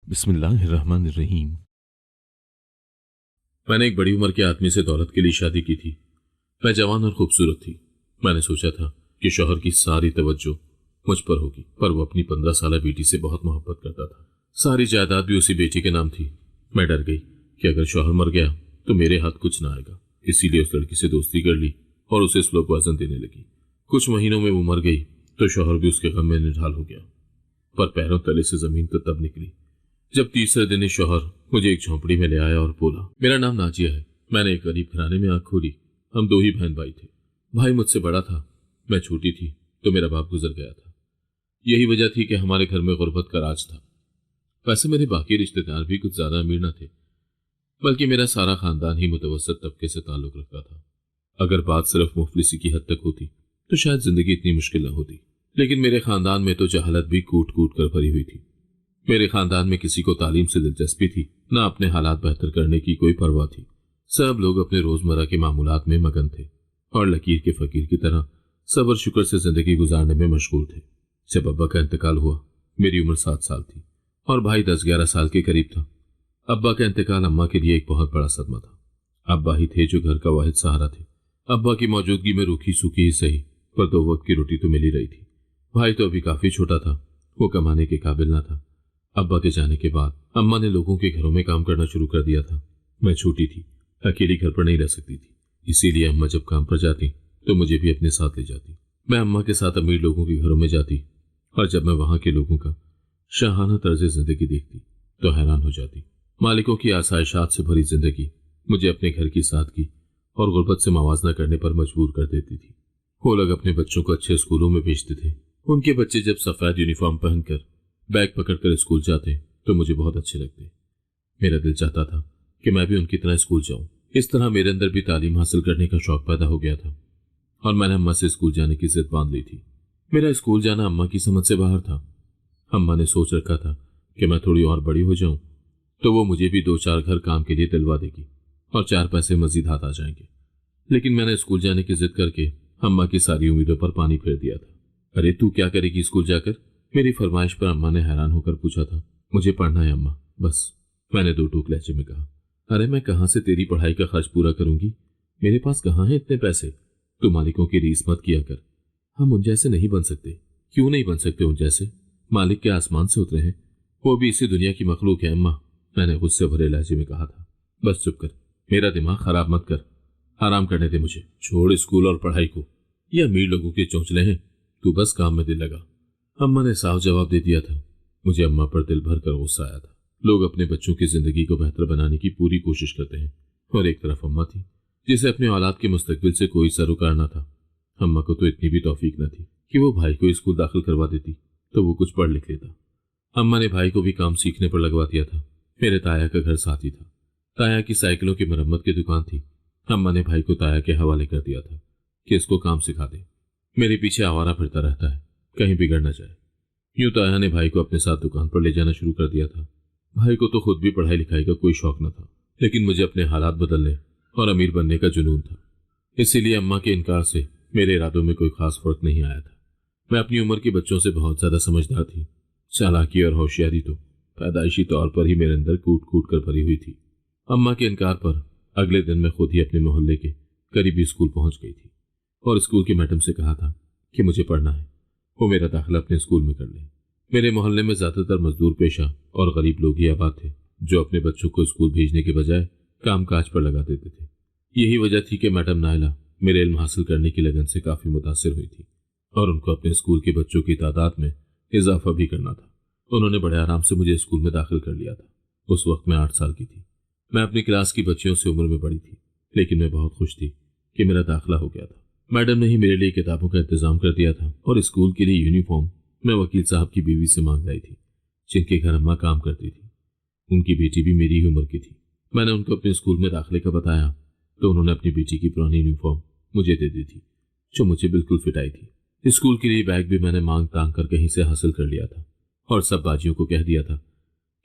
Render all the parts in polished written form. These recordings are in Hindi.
बिस्मिल्लाहिर्रहमानिर्रहीम। मैंने एक बड़ी उम्र के आदमी से दौलत के लिए शादी की थी। मैं जवान और खूबसूरत थी। मैंने सोचा था कि शौहर की सारी तवज्जो मुझ पर होगी, पर वो अपनी 15 साल बेटी से बहुत मोहब्बत करता था। सारी जायदाद भी उसी बेटी के नाम थी। मैं डर गई कि अगर शौहर मर गया तो मेरे हाथ कुछ ना आएगा, इसीलिए उस लड़की से दोस्ती कर ली और उसे स्लो पॉइजन देने लगी। कुछ महीनों में वो मर गई तो शौहर भी उसके गम में निढाल हो गया, पर पैरों तले से जमीन तो तब निकली जब तीसरे दिन ही शौहर मुझे एक झोंपड़ी में ले आया और बोला, मेरा नाम नाजिया है। मैंने एक गरीब घराने में आंख खोली। हम 2 ही बहन भाई थे। भाई मुझसे बड़ा था, मैं छोटी थी तो मेरा बाप गुजर गया था। यही वजह थी कि हमारे घर में गुर्बत का राज था। वैसे मेरे बाकी रिश्तेदार भी कुछ ज्यादा अमीर न थे, बल्कि मेरा सारा खानदान ही मुतवस्सित तबके से ताल्लुक रखता था। अगर बात सिर्फ मुफलिसी की हद तक होती तो शायद जिंदगी इतनी मुश्किल न होती, लेकिन मेरे खानदान में तो जहालत भी कूट कूट कर भरी हुई थी। मेरे खानदान में किसी को तालीम से दिलचस्पी थी, ना अपने हालात बेहतर करने की कोई परवाह थी। सब लोग अपने रोजमर्रा के मामूलात में मगन थे और लकीर के फकीर की तरह सब्र शुक्र से जिंदगी गुजारने में मशगूल थे। जब अब्बा का इंतकाल हुआ, मेरी उम्र 7 साल थी और भाई 10-11 साल के करीब था। अब्बा का इंतकाल अम्मा के लिए एक बहुत बड़ा सदमा था। अब्बा ही थे जो घर का वाहिद सहारा थे। अब्बा की मौजूदगी में रूखी सूखी ही सही, पर 2 वक्त की रोटी तो मिल ही रही थी। भाई तो अभी काफी छोटा था, वो कमाने के काबिल न था। अब्बा के जाने के बाद अम्मा ने लोगों के घरों में काम करना शुरू कर दिया था। मैं छोटी थी, अकेली घर पर नहीं रह सकती थी, इसीलिए अम्मा जब काम पर जाती तो मुझे भी अपने साथ ले जाती। मैं अम्मा के साथ अमीर लोगों के घरों में जाती और जब मैं वहां के लोगों का शाहाना तर्ज जिंदगी देखती तो हैरान हो जाती। मालिकों की आसाइशात से भरी जिंदगी मुझे अपने घर की सादगी और गुर्बत से मवाजना करने पर मजबूर कर देती थी। वो लोग अपने बच्चों को अच्छे स्कूलों में भेजते थे। उनके बच्चे जब सफेद यूनिफॉर्म पहनकर बैग पकड़कर स्कूल जाते तो मुझे बहुत अच्छे लगते। मेरा दिल चाहता था कि मैं भी उनकी तरह स्कूल जाऊं। इस तरह मेरे अंदर भी तालीम हासिल करने का शौक पैदा हो गया था और मैंने अम्मा से स्कूल जाने की जिद बांध ली थी। मेरा स्कूल जाना अम्मा की समझ से बाहर था। अम्मा ने सोच रखा था कि मैं थोड़ी और बड़ी हो जाऊं तो वो मुझे भी 2-4 घर काम के लिए दिलवा देगी और 4 पैसे मजीद हाथ आ जाएंगे। लेकिन मैंने स्कूल जाने की जिद करके अम्मा की सारी उम्मीदों पर पानी फेर दिया था। अरे तू क्या करेगी स्कूल जाकर? मेरी फरमाइश पर अम्मा ने हैरान होकर पूछा था। मुझे पढ़ना है अम्मा, बस, मैंने 2 टूक लहजे में कहा। अरे मैं कहां से तेरी पढ़ाई का खर्च पूरा करूंगी? मेरे पास कहां है इतने पैसे? तू मालिकों की रीस मत किया कर। हम उन जैसे नहीं बन सकते। क्यों नहीं बन सकते उन जैसे? मालिक के आसमान से उतरे हैं, वो भी इसी दुनिया की मखलूक है अम्मा, मैंने गुस्से भरे लहजे में कहा था। बस चुप कर, मेरा दिमाग खराब मत कर, आराम करने दे मुझे। छोड़ स्कूल और पढ़ाई को, ये अमीर लोगों के चौंचले हैं, तू बस काम में दिल लगा। अम्मा ने साफ जवाब दे दिया था। मुझे अम्मा पर दिल भर कर गुस्सा आया था। लोग अपने बच्चों की जिंदगी को बेहतर बनाने की पूरी कोशिश करते हैं और एक तरफ अम्मा थी जिसे अपने औलाद के मुस्तकबिल से कोई सरोकार न था। अम्मा को तो इतनी भी तौफीक न थी कि वो भाई को स्कूल दाखिल करवा देती तो वो कुछ पढ़ लिख लेता। अम्मा ने भाई को भी काम सीखने पर लगवा दिया था। मेरे ताया का घर साथ ही था। ताया की साइकिलों की मरम्मत की दुकान थी। अम्मा ने भाई को ताया के हवाले कर दिया था कि इसको काम सिखा दे। मेरे पीछे आवारा फिरता रहता है, कहीं बिगड़ न जाए। यूं ताया ने भाई को अपने साथ दुकान पर ले जाना शुरू कर दिया था। भाई को तो खुद भी पढ़ाई लिखाई का कोई शौक न था, लेकिन मुझे अपने हालात बदलने और अमीर बनने का जुनून था। इसीलिए अम्मा के इनकार से मेरे इरादों में कोई खास फर्क नहीं आया था। मैं अपनी उम्र के बच्चों से बहुत ज्यादा समझदार थी। चालाकी और होशियारी तो पैदाइशी तौर पर ही मेरे अंदर कूट कूट कर भरी हुई थी। अम्मा के इनकार पर अगले दिन मैं खुद ही अपने मोहल्ले के करीबी स्कूल पहुंच गई थी और स्कूल की मैडम से कहा था कि मुझे पढ़ना है, वो मेरा दाखिला अपने स्कूल में कर ले। मेरे मोहल्ले में ज्यादातर मजदूर पेशा और गरीब लोग ही आबाद थे जो अपने बच्चों को स्कूल भेजने के बजाय काम काज पर लगा देते थे। यही वजह थी कि मैडम नायला मेरे इल्म हासिल करने की लगन से काफी मुतासिर हुई थी और उनको अपने स्कूल के बच्चों की तादाद में इजाफा भी करना था। उन्होंने बड़े आराम से मुझे स्कूल में दाखिल कर लिया था। उस वक्त मैं 8 साल की थी। मैं अपनी क्लास की बच्चियों से उम्र में बड़ी थी, लेकिन मैं बहुत खुश थी कि मेरा दाखिला हो गया था। मैडम ने ही मेरे लिए किताबों का इंतजाम कर दिया था और स्कूल के लिए यूनिफॉर्म मैं वकील साहब की बीवी से मांग लाई थी, जिनके घर अम्मा काम करती थी। उनकी बेटी भी मेरी ही उम्र की थी। मैंने उनको अपने स्कूल में दाखिले का बताया तो उन्होंने अपनी बेटी की पुरानी यूनिफॉर्म मुझे दे दी थी, जो मुझे बिल्कुल फिट आई थी। स्कूल के लिए बैग भी मैंने मांग तांग कर कहीं से हासिल कर लिया था और सब बाजियों को कह दिया था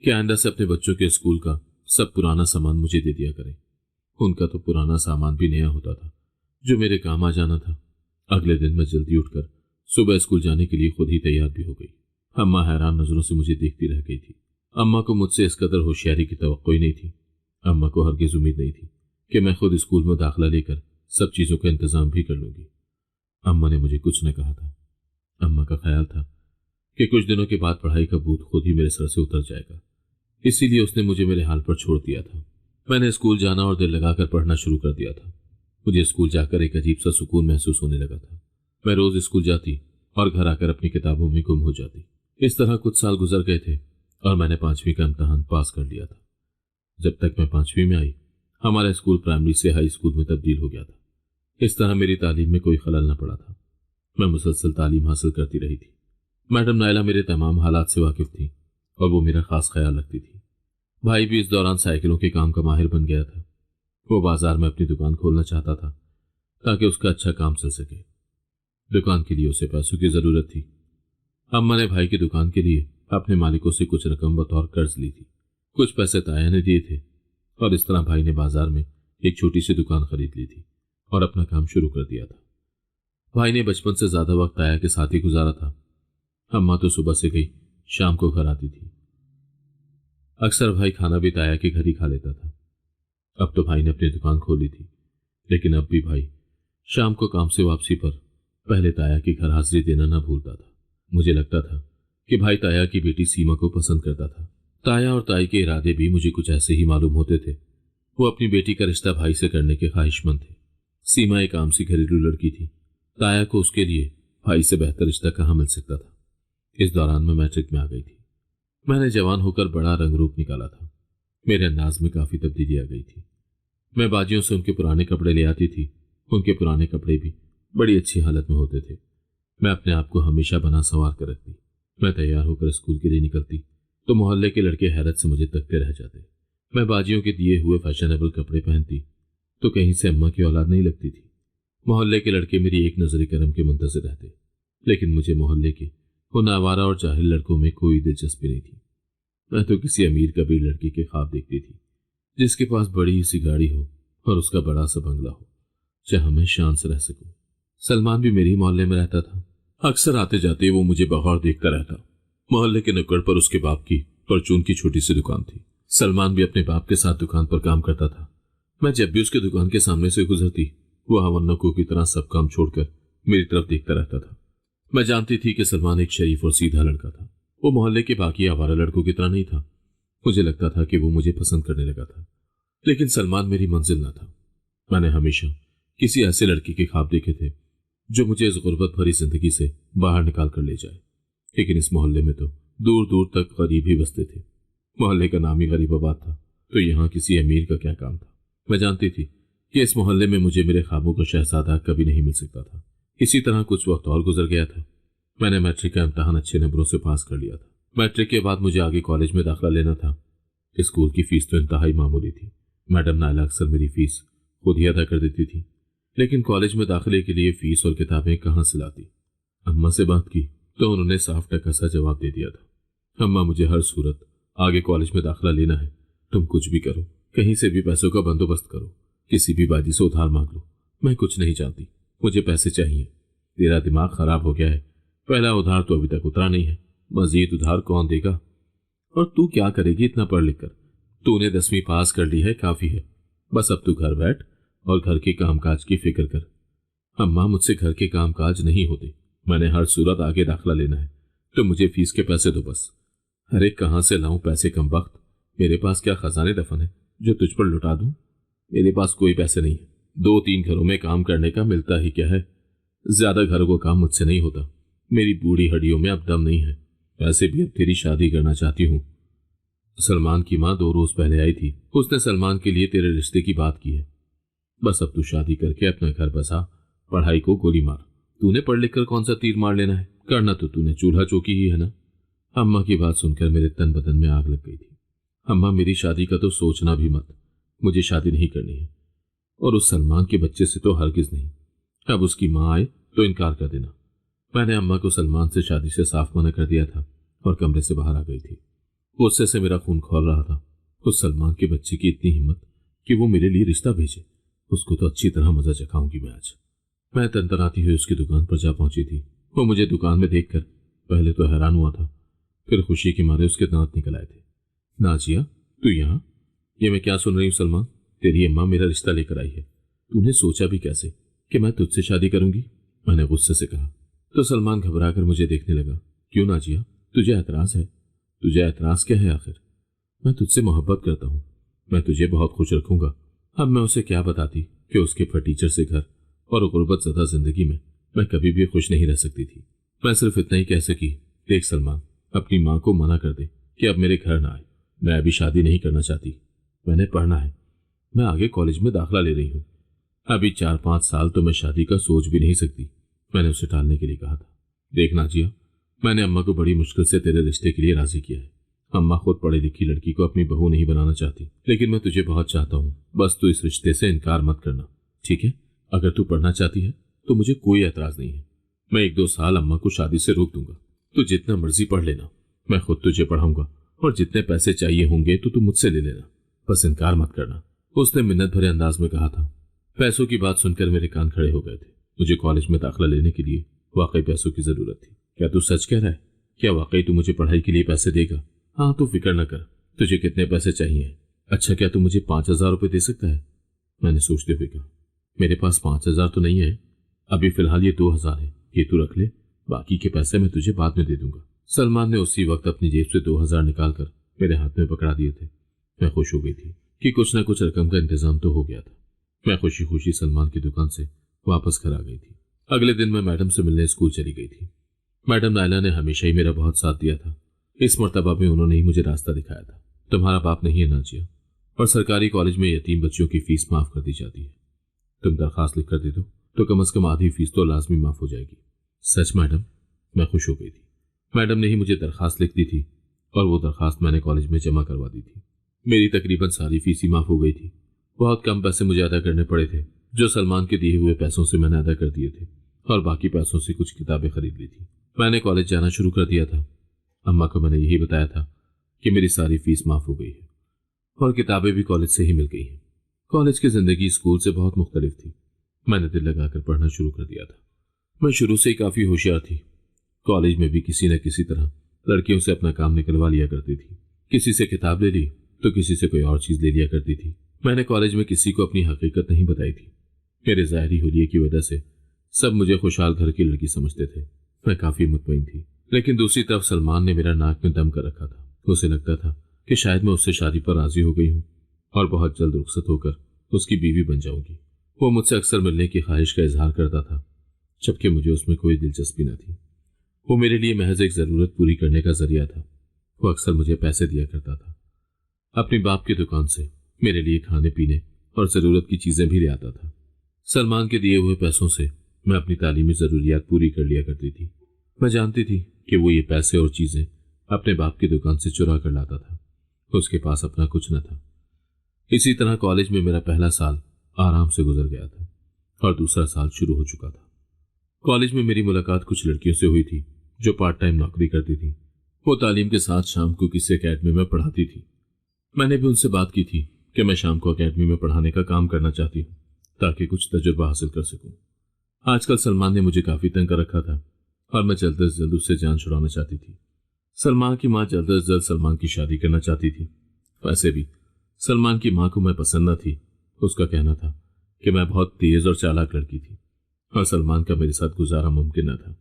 कि आइंदा से अपने बच्चों के स्कूल का सब पुराना सामान मुझे दे दिया करें। उनका तो पुराना सामान भी नया होता था जो मेरे काम आ जाना था। अगले दिन मैं जल्दी उठकर सुबह स्कूल जाने के लिए खुद ही तैयार भी हो गई। अम्मा हैरान नजरों से मुझे देखती रह गई थी। अम्मा को मुझसे इस कदर होशियारी की तवक्को ही नहीं थी। अम्मा को हरगिज उम्मीद नहीं थी कि मैं खुद स्कूल में दाखिला लेकर सब चीज़ों का इंतजाम भी कर लूंगी। अम्मा ने मुझे कुछ न कहा था। अम्मा का ख्याल था कि कुछ दिनों के बाद पढ़ाई का भूत खुद ही मेरे सर से उतर जाएगा, इसीलिए उसने मुझे मेरे हाल पर छोड़ दिया था। मैंने स्कूल जाना और दिल लगाकर पढ़ना शुरू कर दिया था। मुझे स्कूल जाकर एक अजीब सा सुकून महसूस होने लगा था। मैं रोज स्कूल जाती और घर आकर अपनी किताबों में गुम हो जाती। इस तरह कुछ साल गुजर गए थे और मैंने 5वीं का इम्तहान पास कर लिया था। जब तक मैं 5वीं में आई, हमारा स्कूल प्राइमरी से हाई स्कूल में तब्दील हो गया था। इस तरह मेरी तालीम में कोई खलल न पड़ा था। मैं मुसलसल तालीम हासिल करती रही थी। मैडम नायला मेरे तमाम हालात से वाकिफ थी और वो मेरा खास ख्याल रखती थी। भाई भी इस दौरान साइकिलों के काम का माहिर बन गया था। वो बाजार में अपनी दुकान खोलना चाहता था ताकि उसका अच्छा काम चल सके। दुकान के लिए उसे पैसों की जरूरत थी। अम्मा ने भाई की दुकान के लिए अपने मालिकों से कुछ रकम बतौर कर्ज ली थी। कुछ पैसे ताया ने दिए थे और इस तरह भाई ने बाजार में एक छोटी सी दुकान खरीद ली थी और अपना काम शुरू कर दिया था। भाई ने बचपन से ज्यादा वक्त ताया के साथ ही गुजारा था। अम्मा तो सुबह से गई शाम को घर आती थी। अक्सर भाई खाना भी ताया के घर ही खा लेता था। अब तो भाई ने अपनी दुकान खोली थी, लेकिन अब भी भाई शाम को काम से वापसी पर पहले ताया के घर हाजिरी देना न भूलता था। मुझे लगता था कि भाई ताया की बेटी सीमा को पसंद करता था। ताया और ताई के इरादे भी मुझे कुछ ऐसे ही मालूम होते थे। वो अपनी बेटी का रिश्ता भाई से करने के ख्वाहिशमंद थे। सीमा एक आम सी घरेलू लड़की थी। ताया को उसके लिए भाई से बेहतर रिश्ता कहाँ मिल सकता था। इस दौरान मैं मैट्रिक में आ गई थी। मैंने जवान होकर बड़ा रंग रूप निकाला था। मेरे अंदाज में काफी तब्दीली आ गई थी। मैं बाजियों से उनके पुराने कपड़े ले आती थी। उनके पुराने कपड़े भी बड़ी अच्छी हालत में होते थे। मैं अपने आप को हमेशा बना संवार कर रखती। मैं तैयार होकर स्कूल के लिए निकलती तो मोहल्ले के लड़के हैरत से मुझे तकते रह जाते। मैं बाजियों के दिए हुए फैशनेबल कपड़े पहनती तो कहीं से अम्मा की औलाद नहीं लगती थी। मोहल्ले के लड़के मेरी एक नजर करम के मुंतजिर रहते, लेकिन मुझे मोहल्ले के उन आवारा और जाहिल लड़कों में कोई दिलचस्पी नहीं थी। मैं तो किसी अमीर कबीर लड़की के ख्वाब देखती थी जिसके पास बड़ी सी गाड़ी हो और उसका बड़ा सा बंगला हो जहां मैं शान से रह सकूं। सलमान भी मेरी मोहल्ले में रहता था। अक्सर आते जाते वो मुझे बगौर देखता रहता। मोहल्ले के नुक्कड़ पर उसके बाप की परचून की छोटी सी दुकान थी। सलमान भी अपने बाप के साथ दुकान पर काम करता था। मैं जब भी उसके दुकान के सामने से गुजरती वो हवन्नकों की तरह सब काम छोड़कर मेरी तरफ देखता रहता था। मैं जानती थी कि सलमान एक शरीफ और सीधा लड़का था। वो मोहल्ले के बाकी आवारा लड़कों की तरह नहीं था। मुझे लगता था कि वो मुझे पसंद करने लगा था, लेकिन सलमान मेरी मंजिल न था। मैंने हमेशा किसी ऐसे लड़के के ख्वाब देखे थे जो मुझे इस गुर्बत भरी जिंदगी से बाहर निकाल कर ले जाए, लेकिन इस मोहल्ले में तो दूर दूर तक गरीब ही बसते थे। मोहल्ले का नाम ही गरीबाबाद था, तो यहाँ किसी अमीर का क्या काम था। मैं जानती थी कि इस मोहल्ले में मुझे मेरे ख्वाबों का शहजादा कभी नहीं मिल सकता था। इसी तरह कुछ वक्त और गुजर गया था। मैंने मैट्रिक का इम्तहान अच्छे नंबरों से पास कर लिया था। मैट्रिक के बाद मुझे आगे कॉलेज में दाखिला लेना था। स्कूल की फीस तो इंतहाई मामूली थी। मैडम नायला अक्सर मेरी फीस खुद ही अदा कर देती थी, लेकिन कॉलेज में दाखिले के लिए फीस और किताबें कहाँ से लाती। अम्मा से बात की तो उन्होंने साफ टका सा जवाब दे दिया था, अम्मा मुझे हर सूरत आगे कॉलेज में दाखिला लेना है। तुम कुछ भी करो, कहीं से भी पैसों का बंदोबस्त करो, किसी भी बाजी से उधार मांग लो, मैं कुछ नहीं जानती, मुझे पैसे चाहिए। तेरा दिमाग खराब हो गया है, पहला उधार तो अभी तक उतरा नहीं है, मजीद उधार कौन देगा? और तू क्या करेगी इतना पढ़ लिख कर? तूने 10वीं पास कर ली है, काफी है। बस अब तू घर बैठ और घर के कामकाज की फिक्र कर। अम्मा मुझसे घर के कामकाज नहीं होते, मैंने हर सूरत आगे दाखिला लेना है, तो मुझे फीस के पैसे दो बस। अरे कहाँ से लाऊं पैसे कमबख्त? मेरे पास क्या खजाने दफन है जो तुझ पर लुटा दूं? मेरे पास कोई पैसे नहीं है। 2-3 घरों में काम करने का मिलता ही क्या है? ज्यादा घरों का काम मुझसे नहीं होता। मेरी बूढ़ी हड्डियों में अब दम नहीं है। वैसे भी अब तेरी शादी करना चाहती हूँ। सलमान की माँ 2 रोज पहले आई थी, उसने सलमान के लिए तेरे रिश्ते की बात की है। बस अब तू शादी करके अपना घर बसा, पढ़ाई को गोली मार। तूने पढ़ लिख कर कौन सा तीर मार लेना है? करना तो तूने चूल्हा चौकी ही है ना। अम्मा की बात सुनकर मेरे तन बदन में आग लग गई थी। अम्मा मेरी शादी का तो सोचना भी मत, मुझे शादी नहीं करनी है, और उस सलमान के बच्चे से तो हरगिज नहीं। अब उसकी माँ आए तो इनकार कर देना। मैंने अम्मा को सलमान से शादी से साफ मना कर दिया था और कमरे से बाहर आ गई थी। गुस्से से मेरा खून खौल रहा था। उस सलमान के बच्चे की इतनी हिम्मत कि वो मेरे लिए रिश्ता भेजे, उसको तो अच्छी तरह मजा चखाऊंगी मैं आज। मैं तनतनाती हुई उसकी दुकान पर जा पहुंची थी। वो मुझे दुकान में देखकर पहले तो हैरान हुआ था, फिर खुशी के मारे उसके दांत निकल आए थे। नाजिया, तू यहाँ? ये मैं क्या सुन रही हूँ सलमान? तेरी अम्मा मेरा रिश्ता लेकर आई है। तूने सोचा भी कैसे कि मैं तुझसे शादी करूंगी? मैंने गुस्से से कहा। तो सलमान घबरा कर मुझे देखने लगा। क्यों नाजिया, तुझे ऐतराज है? तुझे ऐतराज क्या है आखिर? मैं तुझसे मोहब्बत करता हूँ, मैं तुझे बहुत खुश रखूंगा। अब मैं उसे क्या बताती कि उसके फटीचर से घर और गुर्बत ज़दा जिंदगी में मैं कभी भी खुश नहीं रह सकती थी। मैं सिर्फ इतना ही कह सकी, देख सलमान, अपनी माँ को मना कर दे कि अब मेरे घर ना आए। मैं अभी शादी नहीं करना चाहती, मैंने पढ़ना है, मैं आगे कॉलेज में दाखिला ले रही हूँ। अभी 4-5 साल तो मैं शादी का सोच भी नहीं सकती। मैंने उसे टालने के लिए कहा था। देख नाजिया, मैंने अम्मा को बड़ी मुश्किल से तेरे रिश्ते के लिए राजी किया है। अम्मा खुद पढ़ी लिखी लड़की को अपनी बहू नहीं बनाना चाहती, लेकिन मैं तुझे बहुत चाहता हूँ। बस तू इस रिश्ते से इनकार मत करना, ठीक है? अगर तू पढ़ना चाहती है तो मुझे कोई एतराज नहीं है। मैं 1-2 साल अम्मा को शादी से रोक दूंगा। तू जितना मर्जी पढ़ लेना, मैं खुद तुझे पढ़ाऊंगा, और जितने पैसे चाहिए होंगे तो तू मुझसे ले लेना, बस इनकार मत करना, उसने मिन्नत भरे अंदाज में कहा था। पैसों की बात सुनकर मेरे कान खड़े हो गए थे। मुझे कॉलेज में दाखिला लेने के लिए वाकई पैसों की जरूरत थी। क्या तू सच कह रहा है? क्या वाकई तू मुझे पढ़ाई के लिए पैसे देगा? हाँ, तू फिक्र न कर। तुझे कितने पैसे चाहिए? अच्छा, क्या तू मुझे 5,000 रुपये दे सकता है? मैंने सोचते हुए कहा, मेरे पास 5,000 तो नहीं है, अभी फिलहाल ये 2,000 है, ये तू रख ले, बाकी के पैसे मैं तुझे बाद में दे दूंगा। सलमान ने उसी वक्त अपनी जेब से 2,000 निकालकर मेरे हाथ में पकड़ा दिए थे। मैं खुश हो गई थी कि कुछ न कुछ रकम का इंतजाम तो हो गया था। मैं खुशी खुशी सलमान की दुकान से वापस घर आ गई थी। अगले दिन मैं मैडम से मिलने स्कूल चली गई थी। मैडम नायला ने हमेशा ही मेरा बहुत साथ दिया था। इस मर्तबा में उन्होंने ही मुझे रास्ता दिखाया था। तुम्हारा बाप नहीं है नाजिया, और सरकारी कॉलेज में यतीम बच्चों की फीस माफ कर दी जाती है। तुम दरखास्त लिख कर दे दो तो कम से कम आधी फीस तो लाजमी माफ हो जाएगी। सच मैडम? मैं खुश हो गई थी। मैडम ने ही मुझे दरखास्त लिख दी थी, और वो दरखास्त मैंने कॉलेज में जमा करवा दी थी। मेरी तकरीबन सारी फीस ही माफ हो गई थी। बहुत कम पैसे मुझे अदा करने पड़े थे, जो सलमान के दिए हुए पैसों से मैंने अदा कर दिए थे, और बाकी पैसों से कुछ किताबें खरीद ली थी। मैंने कॉलेज जाना शुरू कर दिया था। अम्मा को मैंने यही बताया था कि मेरी सारी फीस माफ हो गई है, और किताबें भी कॉलेज से ही मिल गई हैं। कॉलेज की जिंदगी स्कूल से बहुत मुख्तलिफ थी। मैंने दिल लगाकर पढ़ना शुरू कर दिया था। मैं शुरू से ही काफी होशियार थी। कॉलेज में भी किसी न किसी तरह लड़कियों से अपना काम निकलवा लिया करती थी। किसी से किताब ले ली तो किसी से कोई और चीज ले लिया करती थी। मैंने कॉलेज में किसी को अपनी हकीकत नहीं बताई थी। मेरे ज़ाहिरी हुलिये की वजह से सब मुझे खुशहाल घर की लड़की समझते थे। मैं काफी मुतमईन थी, लेकिन दूसरी तरफ सलमान ने मेरा नाक में दम कर रखा था। उसे लगता था कि शायद मैं उससे शादी पर राजी हो गई हूँ और बहुत जल्द रुखसत होकर उसकी बीवी बन जाऊंगी। वो मुझसे अक्सर मिलने की ख्वाहिश का इजहार करता था, जबकि मुझे उसमें कोई दिलचस्पी न थी। वो मेरे लिए महज एक जरूरत पूरी करने का जरिया था। वो अक्सर मुझे पैसे दिया करता था। अपनी बाप की दुकान से मेरे लिए खाने पीने और जरूरत की चीजें भी ले आता था। सलमान के दिए हुए पैसों से मैं अपनी तालीमी जरूरियात पूरी कर लिया करती थी। मैं जानती थी कि वो ये पैसे और चीजें अपने बाप की दुकान से चुरा कर लाता था। उसके पास अपना कुछ न था। इसी तरह कॉलेज में मेरा पहला साल आराम से गुजर गया था और दूसरा साल शुरू हो चुका था। कॉलेज में मेरी मुलाकात कुछ लड़कियों से हुई थी जो पार्ट टाइम नौकरी करती थी। वो तालीम के साथ शाम को किसी एकेडमी में पढ़ाती थी। मैंने भी उनसे बात की थी कि मैं शाम को एकेडमी में पढ़ाने का काम करना चाहती हूँ ताकि कुछ तजुर्बा हासिल कर सकूं। आजकल सलमान ने मुझे काफी तंग कर रखा था और मैं जल्द से जल्द उससे जान छुड़ाना चाहती थी। सलमान की माँ जल्द से जल्द सलमान की शादी करना चाहती थी। वैसे भी सलमान की माँ को मैं पसंद न थी। उसका कहना था कि मैं बहुत तेज और चालाक लड़की थी और सलमान का मेरे साथ गुजारा मुमकिन न था।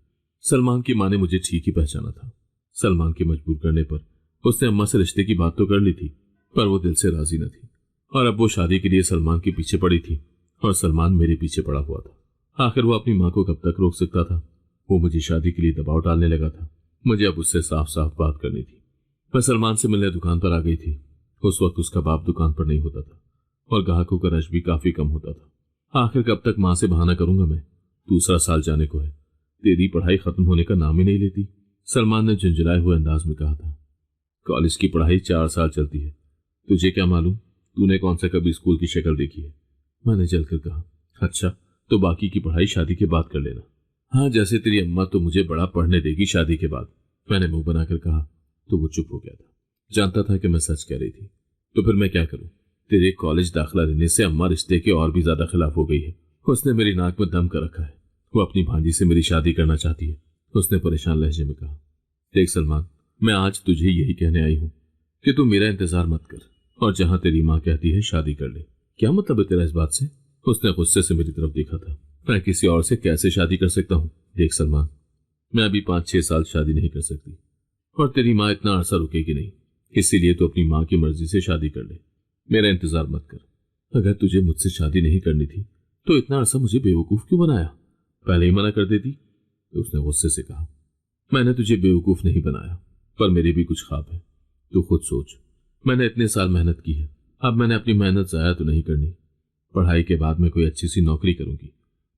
सलमान की माँ ने मुझे ठीक ही पहचाना था। सलमान के मजबूर करने पर उसने अम्मा से रिश्ते की बात तो कर ली थी, पर वो दिल से राजी न थी और अब वो शादी के लिए सलमान के पीछे पड़ी थी और सलमान मेरे पीछे पड़ा हुआ था। आखिर वो अपनी माँ को कब तक रोक सकता था। वो मुझे शादी के लिए दबाव डालने लगा था। मुझे अब उससे साफ साफ बात करनी थी। मैं सलमान से मिलने दुकान पर आ गई थी। उस वक्त उसका बाप दुकान पर नहीं होता था और ग्राहकों का रश भी काफी कम होता था। आखिर कब तक माँ से बहाना करूंगा मैं? दूसरा साल जाने को है, तेरी पढ़ाई खत्म होने का नाम ही नहीं लेती। सलमान ने झुंझुलाए हुए अंदाज में कहा था। कॉलेज की पढ़ाई 4 साल चलती है, तुझे क्या मालूम? तूने कौन सा कभी स्कूल की शक्ल देखी है? मैंने जलकर कहा। अच्छा, तो बाकी की पढ़ाई शादी के बाद कर लेना। हाँ, जैसे तेरी अम्मा तो मुझे बड़ा पढ़ने देगी शादी के बाद, मैंने मुंह बनाकर कहा तो वो चुप हो गया था। जानता था कि मैं सच कह रही थी, तो फिर मैं क्या करूं? तेरे कॉलेज दाखिला लेने से अम्मा रिश्ते के और भी ज्यादा खिलाफ हो गई है। उसने मेरी नाक में दम कर रखा है। वो अपनी भांजी से मेरी शादी करना चाहती है। उसने परेशान लहजे में कहा। देख सलमान, मैं आज तुझे यही कहने आई हूं कि तू मेरा इंतजार मत कर और जहां तेरी माँ कहती है शादी कर ले। क्या मतलब है तेरा इस बात से? उसने गुस्से से मेरी तरफ देखा था। मैं किसी और से कैसे शादी कर सकता हूँ? देख सलमान, मैं अभी 5-6 साल शादी नहीं कर सकती और तेरी माँ इतना अरसा रुकेगी नहीं, इसीलिए तो अपनी माँ की मर्जी से शादी कर ले। मेरा इंतजार मत कर। अगर तुझे मुझसे शादी नहीं करनी थी तो इतना अरसा मुझे बेवकूफ क्यों बनाया? पहले ही मना कर देती। तो उसने गुस्से से कहा, मैंने तुझे बेवकूफ नहीं बनाया, पर मेरे भी कुछ ख्वाब है। तू खुद सोच, मैंने इतने साल मेहनत की है, अब मैंने अपनी मेहनत जाया तो नहीं करनी। पढ़ाई के बाद मैं कोई अच्छी सी नौकरी करूंगी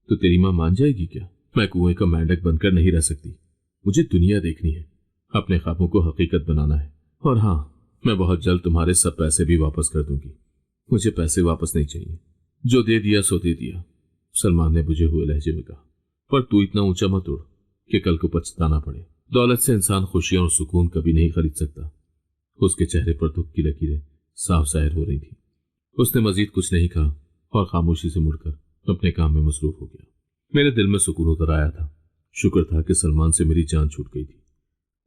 तो तेरी माँ मान जाएगी क्या? मैं कुएं का मेंढक बनकर नहीं रह सकती। मुझे दुनिया देखनी है, अपने ख्वाबों को हकीकत बनाना है। और हाँ, मैं बहुत जल्द तुम्हारे सब पैसे भी वापस कर दूंगी। मुझे पैसे वापस नहीं चाहिए, जो दे दिया सो दे दिया। सलमान ने बुझे हुए लहजे में कहा, पर तू इतना ऊंचा मत उड़ कि कल को पछताना पड़े। दौलत से इंसान खुशियां और सुकून कभी नहीं खरीद सकता। उसके चेहरे पर दुख की लकीरें साफ जाहिर हो रही थी। उसने मजीद कुछ नहीं कहा और खामोशी से मुड़कर अपने काम में मसरूफ हो गया। मेरे दिल में सुकून उतर आया था। शुक्र था कि सलमान से मेरी जान छूट गई थी।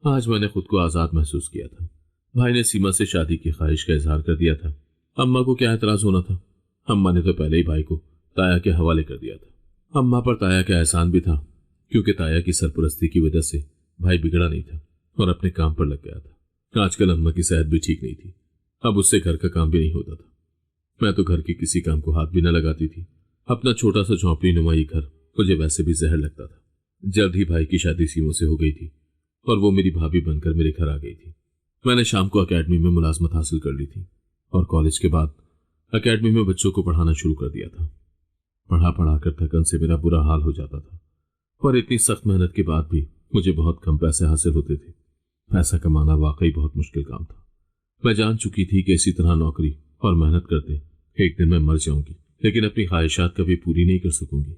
आज मैंने खुद को आजाद महसूस किया था। भाई ने सीमा से शादी की ख्वाहिश का इजहार कर दिया था। अम्मा को क्या एतराज होना था? अम्मा ने तो पहले ही भाई को ताया के हवाले कर दिया था। अम्मा पर ताया का एहसान भी था, क्योंकि ताया की सरपरस्ती की वजह से भाई बिगड़ा नहीं था और अपने काम पर लग गया था। आजकल अम्मा की सेहत भी ठीक नहीं थी, अब उससे घर का काम भी नहीं होता था। मैं तो घर के किसी काम को हाथ भी न लगाती थी। अपना छोटा सा झोंपड़ी नुमाई घर मुझे वैसे भी जहर लगता था। जल्द ही भाई की शादी सीमों से हो गई थी और वो मेरी भाभी बनकर मेरे घर आ गई थी। मैंने शाम को अकेडमी में मुलाजमत हासिल कर ली थी और कॉलेज के बाद अकेडमी में बच्चों को पढ़ाना शुरू कर दिया था। पढ़ा पढ़ाकर थकन से मेरा बुरा हाल हो जाता था, पर इतनी सख्त मेहनत के बाद भी मुझे बहुत कम पैसे हासिल होते थे। पैसा कमाना वाकई बहुत मुश्किल काम था। मैं जान चुकी थी कि इसी तरह नौकरी और मेहनत करते एक दिन मैं मर जाऊंगी, लेकिन अपनी ख्वाहिशात कभी पूरी नहीं कर सकूंगी।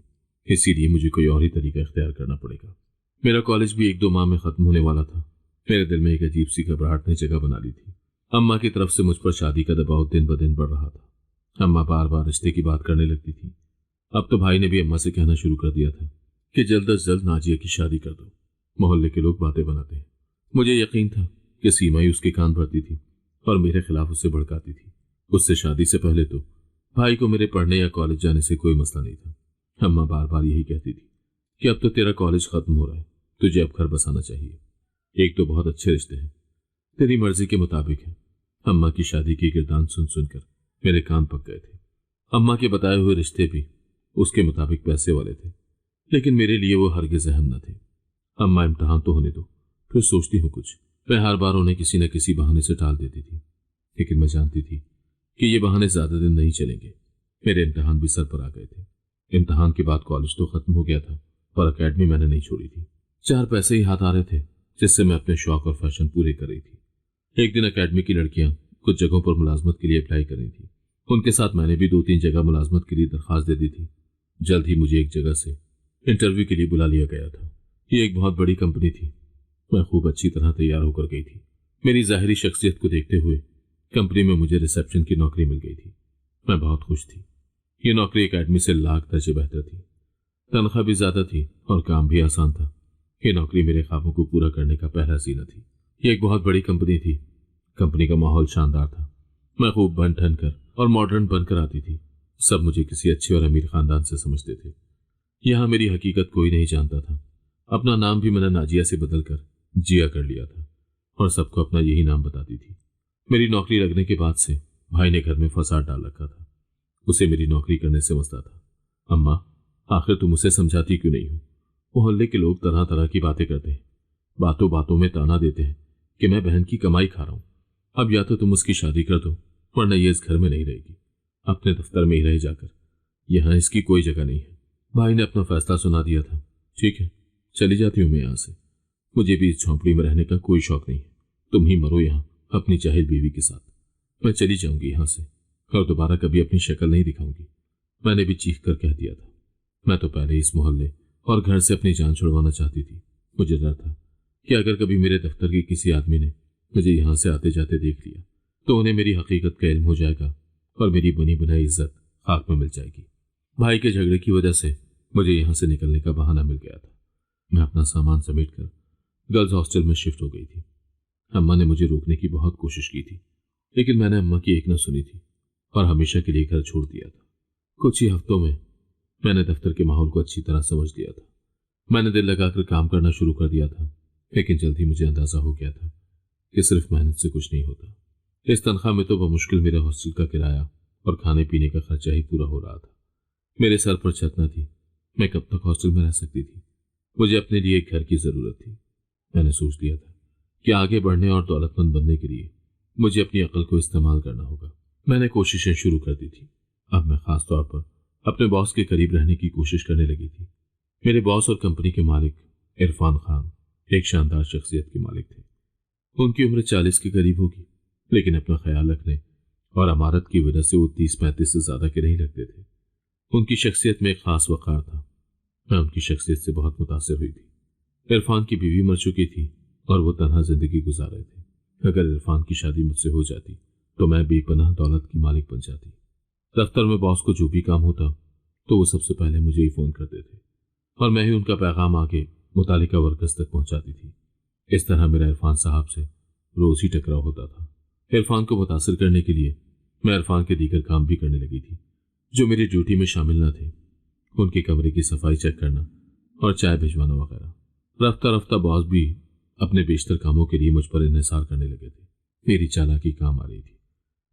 इसीलिए मुझे कोई और ही तरीका इख्तियार करना पड़ेगा। मेरा कॉलेज भी 1-2 माह में खत्म होने वाला था। मेरे दिल में एक अजीब सी घबराहट ने जगह बना ली थी। अम्मा की तरफ से मुझ पर शादी का दबाव दिन ब दिन बढ़ रहा था। अम्मा बार बार रिश्ते की बात करने लगती थी। अब तो भाई ने भी अम्मा से कहना शुरू कर दिया था कि जल्द अज जल्द नाजिया की शादी कर दो। मोहल्ले के लोग बातें बनाते हैं। मुझे यकीन था कि सीमा ही उसके कान भरती थी और मेरे खिलाफ उससे भड़काती थी। उससे शादी से पहले तो भाई को मेरे पढ़ने या कॉलेज जाने से कोई मसला नहीं था। अम्मा बार बार यही कहती थी कि अब तो तेरा कॉलेज खत्म हो रहा है, तुझे अब घर बसाना चाहिए। एक तो बहुत अच्छे रिश्ते हैं, तेरी मर्जी के मुताबिक है। अम्मा की शादी की गिरदान सुन सुनकर मेरे कान पक गए थे। अम्मा के बताए हुए रिश्ते भी उसके मुताबिक पैसे वाले थे, लेकिन मेरे लिए वो हरगिज़ अहम न थे। अम्मा इम्तहान तो होने दो, फिर सोचती हूँ कुछ। मैं हर बार उन्हें किसी न किसी बहाने से टाल देती थी, लेकिन मैं जानती थी कि ये बहाने ज्यादा दिन नहीं चलेंगे। मेरे इम्तहान भी सर पर आ गए थे। इम्तहान के बाद कॉलेज तो खत्म हो गया था, पर अकेडमी मैंने नहीं छोड़ी थी। 4 पैसे ही हाथ आ रहे थे जिससे मैं अपने शौक और फैशन पूरे कर रही थी। एक दिन अकेडमी की लड़कियां कुछ जगहों पर मुलाजमत के लिए अप्लाई कर रही थी। उनके साथ मैंने भी 2-3 जगह मुलाजमत के लिए दरखास्त दे दी थी। जल्द ही मुझे एक जगह से इंटरव्यू के लिए बुला लिया गया था। ये एक बहुत बड़ी कंपनी थी। मैं खूब अच्छी तरह तैयार होकर गई थी। मेरी जाहिरी शख्सियत को देखते हुए कंपनी में मुझे रिसेप्शन की नौकरी मिल गई थी। मैं बहुत खुश थी। ये नौकरी अकेडमी से लाख दर्जे बेहतर थी। तनख्वाह भी ज्यादा थी और काम भी आसान था। ये नौकरी मेरे ख्वाबों को पूरा करने का पहला जीना थी। ये एक बहुत बड़ी कंपनी थी। कंपनी का माहौल शानदार था। मैं खूब बन ठन कर और मॉडर्न बनकर आती थी। सब मुझे किसी अच्छे और अमीर खानदान से समझते थे। यहाँ मेरी हकीकत कोई नहीं जानता था। अपना नाम भी मैंने नाजिया से बदलकर जिया कर लिया था और सबको अपना यही नाम बताती थी। मेरी नौकरी लगने के बाद से भाई ने घर में फसाद डाल रखा था। उसे मेरी नौकरी करने से मसला था। अम्मा, आखिर तुम उसे समझाती क्यों नहीं हो? मोहल्ले के लोग तरह तरह की बातें करते हैं, बातों बातों में ताना देते हैं कि मैं बहन की कमाई खा रहा हूं। अब या तो तुम उसकी शादी कर दो, वरना ये इस घर में नहीं रहेगी। अपने दफ्तर में ही रह जाकर, यहाँ इसकी कोई जगह नहीं है। भाई ने अपना फैसला सुना दिया था। ठीक है, चली जाती हूँ मैं यहाँ से। मुझे भी इस झोंपड़ी में रहने का कोई शौक नहीं है। तुम ही मरो यहाँ अपनी जाहिल बीवी के साथ। मैं चली जाऊंगी यहाँ से और दोबारा कभी अपनी शक्ल नहीं दिखाऊंगी। मैंने भी चीख कर कह दिया था। मैं तो पहले इस मोहल्ले और घर से अपनी जान छुड़वाना चाहती थी। मुझे डर था कि अगर कभी मेरे दफ्तर के किसी आदमी ने मुझे यहाँ से आते जाते देख लिया तो उन्हें मेरी हकीकत का इल्म हो जाएगा और मेरी बनी बनाई इज्जत खाक में मिल जाएगी। भाई के झगड़े की वजह से मुझे यहाँ से निकलने का बहाना मिल गया था। मैं अपना सामान समेटकर गर्ल्स हॉस्टल में शिफ्ट हो गई थी। अम्मा ने मुझे रोकने की बहुत कोशिश की थी, लेकिन मैंने अम्मा की एक न सुनी थी और हमेशा के लिए घर छोड़ दिया था। कुछ ही हफ्तों में मैंने दफ्तर के माहौल को अच्छी तरह समझ लिया था। मैंने दिल लगाकर काम करना शुरू कर दिया था, लेकिन जल्द ही मुझे अंदाजा हो गया था कि सिर्फ मेहनत से कुछ नहीं होता। इस तनख्वाह में तो बमुश्किल मेरे हॉस्टल का किराया और खाने पीने का खर्चा ही पूरा हो रहा था। मेरे सर पर छत न थी, मैं कब तक हॉस्टल में रह सकती थी। मुझे अपने लिए एक घर की जरूरत थी। मैंने सोच लिया था कि आगे बढ़ने और दौलतमंद बनने के लिए मुझे अपनी अकल को इस्तेमाल करना होगा। मैंने कोशिशें शुरू कर दी थी। अब मैं खास तौर पर अपने बॉस के करीब रहने की कोशिश करने लगी थी। मेरे बॉस और कंपनी के मालिक इरफान खान एक शानदार शख्सियत के मालिक थे। उनकी उम्र 40 के करीब होगी, लेकिन अपना ख्याल रखने और अमारत की वजह से वो 30-35 से ज्यादा के नहीं लगते थे। उनकी शख्सियत में एक खास वक़ार था। मैं उनकी शख्सियत से बहुत मुतासिर हुई थी। इरफान की बीवी मर चुकी थी और वो तन्हा जिंदगी गुजार रहे थे। अगर इरफान की शादी मुझसे हो जाती तो मैं बेपनाह दौलत की मालिक बन जाती। दफ्तर में बॉस को जो भी काम होता तो वो सबसे पहले मुझे ही फोन करते थे और मैं ही उनका पैगाम आगे मुतालिका वर्कर्स तक पहुंचाती थी। इस तरह मेरा इरफान साहब से रोज ही टकराव होता था। इरफान को मुतासिर करने के लिए मैं इरफान के दीगर काम भी करने लगी थी जो मेरी ड्यूटी में शामिल न थे। उनके कमरे की सफाई चेक करना और चाय भिजवाना वगैरह। रफ्ता रफ्ता बॉस भी अपने बेशतर कामों के लिए मुझ पर इन्हिसार करने लगे थे। मेरी चालाकी काम आ रही थी।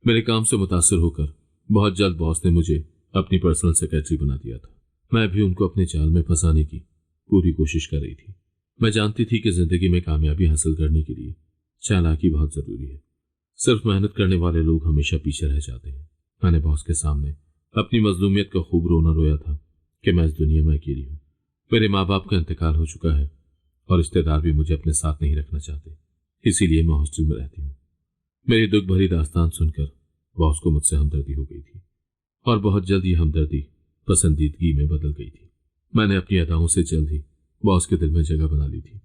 मेरे काम से मुतासिर होकर बहुत जल्द बॉस ने मुझे अपनी पर्सनल सेक्रेटरी बना दिया था। मैं भी उनको अपने जाल में फंसाने की पूरी कोशिश कर रही थी। मैं जानती थी कि जिंदगी में कामयाबी हासिल करने के लिए चालाकी बहुत जरूरी है। सिर्फ मेहनत करने वाले लोग हमेशा पीछे रह जाते हैं। मैंने बॉस के सामने अपनी मजलूमियत का खूब रोना रोया था कि मैं इस दुनिया में अकेली हूँ। मेरे माँ बाप का इंतकाल हो चुका है और रिश्तेदार भी मुझे अपने साथ नहीं रखना चाहते, इसीलिए मैं हॉस्टल में रहती हूँ। मेरी दुख भरी दास्तान सुनकर बॉस को मुझसे हमदर्दी हो गई थी और बहुत जल्द ये हमदर्दी पसंदीदगी में बदल गई थी। मैंने अपनी अदाओं से जल्द ही बॉस के दिल में जगह बना ली थी।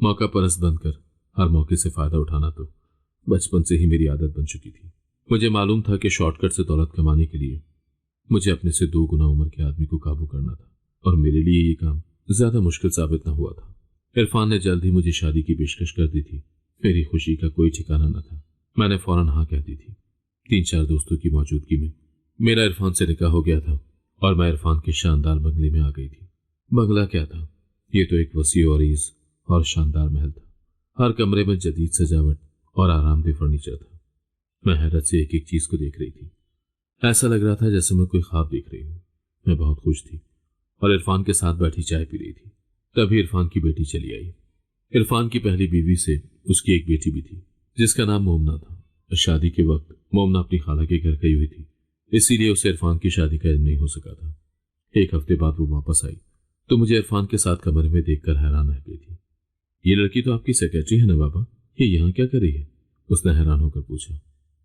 मौका परस्त बनकर हर मौके से फायदा उठाना तो बचपन से ही मेरी आदत बन चुकी थी। मुझे मालूम था कि शॉर्टकट से दौलत कमाने के लिए मुझे अपने से 2 गुना उम्र के आदमी को काबू करना था और मेरे लिए ये काम ज्यादा मुश्किल साबित न हुआ था। इरफान ने जल्द ही मुझे शादी की पेशकश कर दी थी। मेरी खुशी का कोई ठिकाना न था। मैंने फौरन हाँ कह दी थी। 3-4 दोस्तों की मौजूदगी में मेरा इरफान से निकाह हो गया था और मैं इरफान के शानदार बंगले में आ गई थी। बंगला क्या था, ये तो एक वसी और अरीज और शानदार महल था। हर कमरे में जदीद सजावट और आरामदेह फर्नीचर था। मैं हैरत से एक एक चीज को देख रही थी। ऐसा लग रहा था जैसे मैं कोई ख्वाब देख रही हूँ। मैं बहुत खुश थी और इरफान के साथ बैठी चाय पी रही थी। तभी इरफान की बेटी चली आई। इरफान की पहली बीवी से उसकी एक बेटी भी थी जिसका नाम मोमना था। शादी के वक्त मोमना अपनी खाला के घर गई हुई थी, इसीलिए उसे इरफान की शादी का इल्म नहीं हो सका था। 1 हफ्ते बाद वो वापस आई तो मुझे इरफान के साथ कमरे में देखकर हैरान रह गई थी। ये लड़की तो आपकी सेक्रेटरी है ना बाबा, ये यहाँ क्या कर रही है? उसने हैरान होकर पूछा।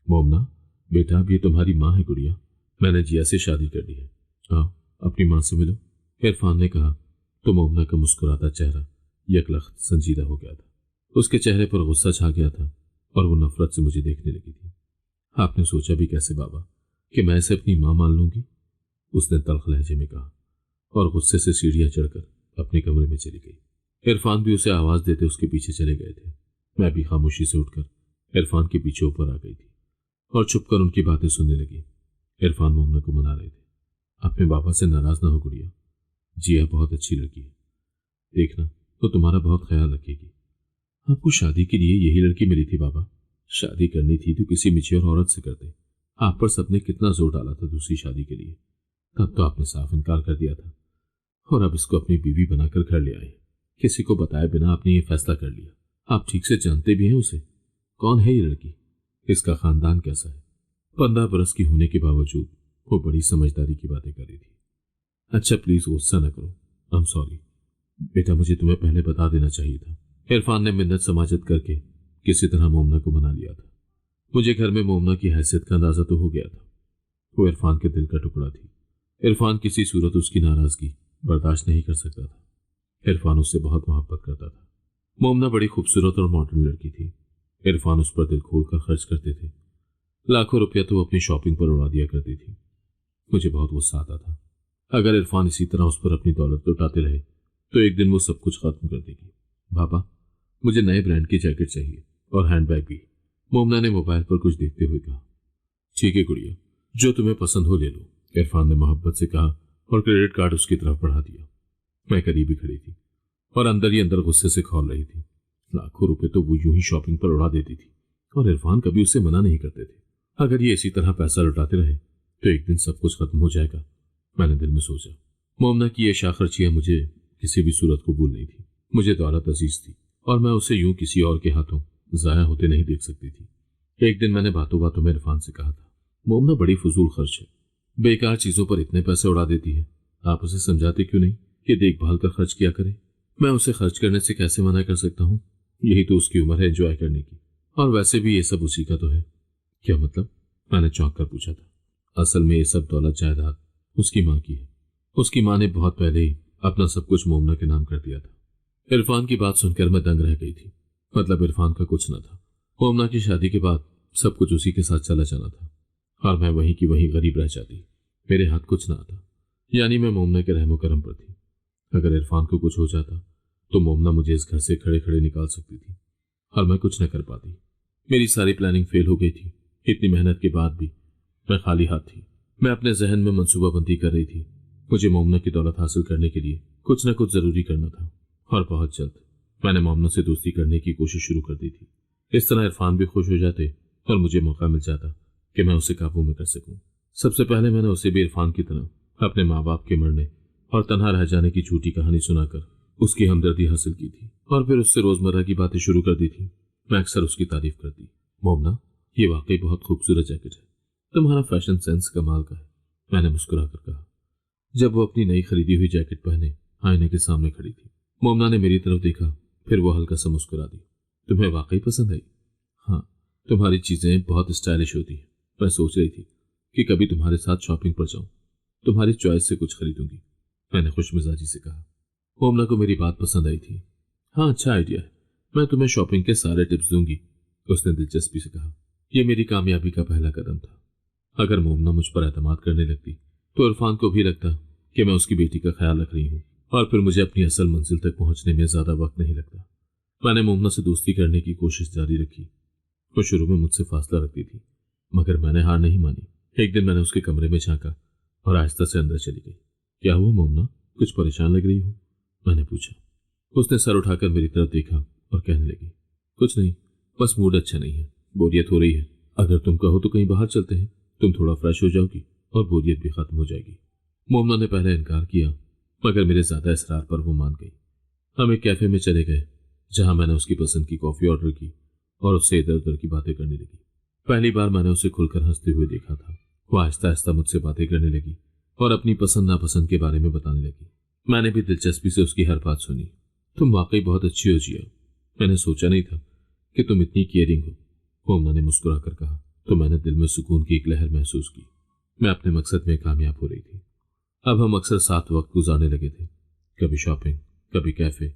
मोमना बेटा, अब ये तुम्हारी माँ है गुड़िया। मैंने जिया से शादी कर ली है। आओ अपनी माँ से मिलो, इरफान ने कहा तो मोमना का मुस्कुराता चेहरा यकलख्त संजीदा हो गया था। उसके चेहरे पर गुस्सा छा गया था और वो नफरत से मुझे देखने लगी थी। आपने सोचा भी कैसे बाबा कि मैं इसे अपनी माँ मान लूंगी? उसने तल्ख लहजे में कहा और गुस्से से सीढ़ियां चढ़कर अपने कमरे में चली गई। इरफान भी उसे आवाज देते उसके पीछे चले गए थे। मैं भी खामोशी से उठकर इरफान के पीछे ऊपर आ गई थी और छुपकर उनकी बातें सुनने लगी। इरफान मोमना को मना रहे थे। अपने बाबा से नाराज ना हो गुड़िया, जिया बहुत अच्छी लड़की है, देखना तो तुम्हारा बहुत ख्याल रखेगी। आपको शादी के लिए यही लड़की मिली थी बाबा? शादी करनी थी तो किसी मिच्योर औरत से करते। आप पर सबने कितना जोर डाला था दूसरी शादी के लिए, तब तो आपने साफ इनकार कर दिया था और अब इसको अपनी बीवी बनाकर घर ले आए। किसी को बताए बिना आपने ये फैसला कर लिया। आप ठीक से जानते भी हैं उसे। कौन है ये लड़की? इसका खानदान कैसा है? 15 बरस की होने के बावजूद वो बड़ी समझदारी की बातें कर रही थी। अच्छा प्लीज गुस्सा न करो, आई एम सॉरी बेटा, मुझे तुम्हें पहले बता देना चाहिए था। इरफान ने मिन्नत समाजत करके किसी तरह मोमना को मना लिया था। मुझे घर में मोमना की हैसियत का अंदाजा तो हो गया था। वो इरफान के दिल का टुकड़ा थी। इरफान किसी सूरत उसकी नाराजगी बर्दाश्त नहीं कर सकता था। इरफान उससे बहुत मोहब्बत करता था। मोमना बड़ी खूबसूरत और मॉडर्न लड़की थी। इरफान उस पर दिल खोलकर खर्च करते थे। लाखों रुपया तो अपनी शॉपिंग पर उड़ा दिया करती थी। मुझे बहुत गुस्सा आता था। अगर इरफान इसी तरह उस पर अपनी दौलत लुटाते रहे तो एक दिन वो सब कुछ खत्म कर देगी। बाबा, मुझे नए ब्रांड की जैकेट चाहिए और हैंडबैग भी। मोमना ने मोबाइल पर कुछ देखते हुए कहा। ठीक है गुड़िया, जो तुम्हें पसंद हो ले लो, इरफान ने मोहब्बत से कहा और क्रेडिट कार्ड उसकी तरफ बढ़ा दिया। मैं करीब ही खड़ी थी और अंदर ही अंदर गुस्से से खौल रही थी। लाखों रुपए तो वो यूं ही शॉपिंग पर उड़ा देती थी और इरफान कभी उसे मना नहीं करते थे। अगर ये इसी तरह पैसा लुटाते रहे तो एक दिन सब कुछ खत्म हो जाएगा, मैंने दिल में सोचा। मोमना की ये शाखर्चियां मुझे किसी भी सूरत कबूल नहीं थी। मुझे दौलत अजीज थी और मैं उसे यूं किसी और के हाथों जाया होते नहीं देख सकती थी। एक दिन मैंने बातों बातों में इरफान से कहा था, मोमना बड़ी फजूल खर्च है, बेकार चीजों पर इतने पैसे उड़ा देती है। आप उसे समझाते क्यों नहीं कि देखभाल कर खर्च किया करे? मैं उसे खर्च करने से कैसे मना कर सकता हूँ? यही तो उसकी उम्र है एंजॉय करने की, और वैसे भी ये सब उसी का तो है। क्या मतलब? मैंने चौंक कर पूछा था। असल में ये सब दौलत जायदाद उसकी माँ की है। उसकी माँ ने बहुत पहले ही अपना सब कुछ मोमना के नाम कर दिया था। इरफान की बात सुनकर मैं दंग रह गई थी। मतलब इरफान का कुछ न था। मोमना की शादी के बाद सब कुछ उसी के साथ चला जाना था और मैं वहीं की वहीं गरीब रह जाती। मेरे हाथ कुछ ना आता, यानी मैं मोमना के रहमो करम पर थी। अगर इरफान को कुछ हो जाता तो मोमना मुझे इस घर से खड़े खड़े निकाल सकती थी और मैं कुछ न कर पाती। मेरी सारी प्लानिंग फेल हो गई थी। इतनी मेहनत के बाद भी मैं खाली हाथ थी। मैं अपने जहन में मंसूबाबंदी कर रही थी। मुझे मोमना की दौलत हासिल करने के लिए कुछ न कुछ जरूरी करना था और बहुत जल्द। मैंने मोमना से दोस्ती करने की कोशिश शुरू कर दी थी। इस तरह इरफान भी खुश हो जाते और मुझे मौका मिल जाता कि मैं उसे काबू में कर सकूं। सबसे पहले मैंने उसे भी इरफान की तरह अपने माँ बाप के मरने और तन्हा रह जाने की झूठी कहानी सुनाकर उसकी हमदर्दी हासिल की थी और फिर उससे रोजमर्रा की बातें शुरू कर दी थी। मैं अक्सर उसकी तारीफ करती। मोमना, ये वाकई बहुत खूबसूरत जैकेट है, तुम्हारा फैशन सेंस कमाल का है, मैंने मुस्कुराकर कहा जब वो अपनी नई खरीदी हुई जैकेट पहने आईने के सामने खड़ी थी। मोमना ने मेरी तरफ देखा, फिर वो हल्का सा मुस्कुरा दी। तुम्हें वाकई पसंद आई? हाँ, तुम्हारी चीजें बहुत स्टाइलिश होती है। मैं सोच रही थी कि कभी तुम्हारे साथ शॉपिंग पर जाऊं, तुम्हारी चॉइस से कुछ खरीदूंगी, मैंने खुशमिजाजी से कहा। मोमना को मेरी बात पसंद आई थी। हाँ, अच्छा आइडिया है, मैं तुम्हें शॉपिंग के सारे टिप्स दूंगी, उसने दिलचस्पी से कहा। यह मेरी कामयाबी का पहला कदम था। अगर मोमना मुझ पर एतमाद करने लगती तो इरफान को भी लगता कि मैं उसकी बेटी का ख्याल रख रही हूँ और फिर मुझे अपनी असल मंजिल तक पहुंचने में ज्यादा वक्त नहीं लगता। मैंने मोमना से दोस्ती करने की कोशिश जारी रखी। वो शुरू में मुझसे फासला रखती थी, मगर मैंने हार नहीं मानी। एक दिन मैंने उसके कमरे में झांका और आहिस्ता से अंदर चली गई। क्या हुआ मोमना, कुछ परेशान लग रही हो? मैंने पूछा। उसने सर उठाकर मेरी तरफ देखा और कहने लगी, कुछ नहीं, बस मूड अच्छा नहीं है, बोरियत हो रही है। अगर तुम कहो तो कहीं बाहर चलते हैं, तुम थोड़ा फ्रेश हो जाओगी और बोरियत भी खत्म हो जाएगी। मोमना ने पहले इनकार किया, मगर मेरे ज्यादा इसरार पर वो मान गई। हम एक कैफे में चले गए जहां मैंने उसकी पसंद की कॉफी ऑर्डर की और उससे इधर उधर की बातें करने लगी। पहली बार मैंने उसे खुलकर हंसते हुए देखा था। वो आहिस्ता आहिस्ता मुझसे बातें करने लगी और अपनी पसंद नापसंद के बारे में बताने लगी। मैंने भी दिलचस्पी से उसकी हर बात सुनी। तुम वाकई बहुत अच्छी हो जिया, मैंने सोचा नहीं था कि तुम इतनी केयरिंग हो, मोमना ने मुस्कुराकर कहा। तो मैंने दिल में सुकून की एक लहर महसूस की। मैं अपने मकसद में कामयाब हो रही थी। अब हम अक्सर साथ वक्त गुजारने लगे थे। कभी शॉपिंग, कभी कैफे